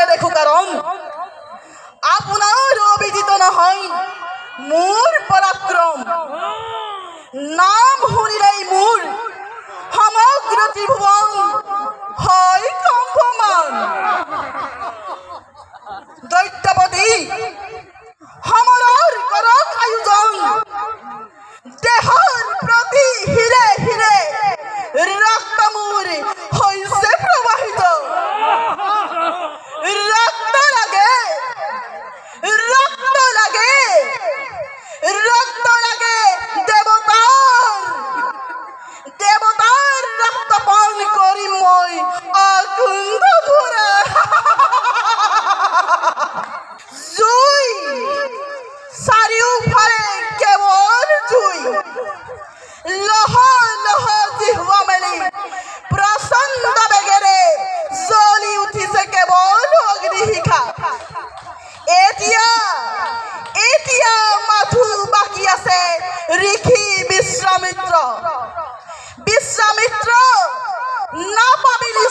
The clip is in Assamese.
চকুৰে দেখো কাৰণ আপোনাৰ অভিজিত নহয় মোৰ পৰাক্ৰম নাম শুনিলেই মোৰ সমগ্ৰ ত্ৰিভুৱন হয় কম্পমান দৈত্যপতি সমৰৰ কৰক আয়োজন দেহৰ প্ৰতি হিৰে হিৰে ৰক্ত মোৰ হৈছে প্ৰবাহিত ৰক্ত লাগে ৰক্ত লাগে ৰক্ত লাগে দেৱতাৰ ৰক্ত পান কৰিম মই আকুণ্ড ভৰা জুই চাৰিওফালে কেৱল জুই লহ লহ জিহ্বা মেলি প্ৰচণ্ড বেগেৰে জ্বলি উঠিছে কেৱল অগ্নিশিখা এতিয়া মাথো বাকী আছে ঋষি বিশ্বামিত্ৰ নাপাবিলি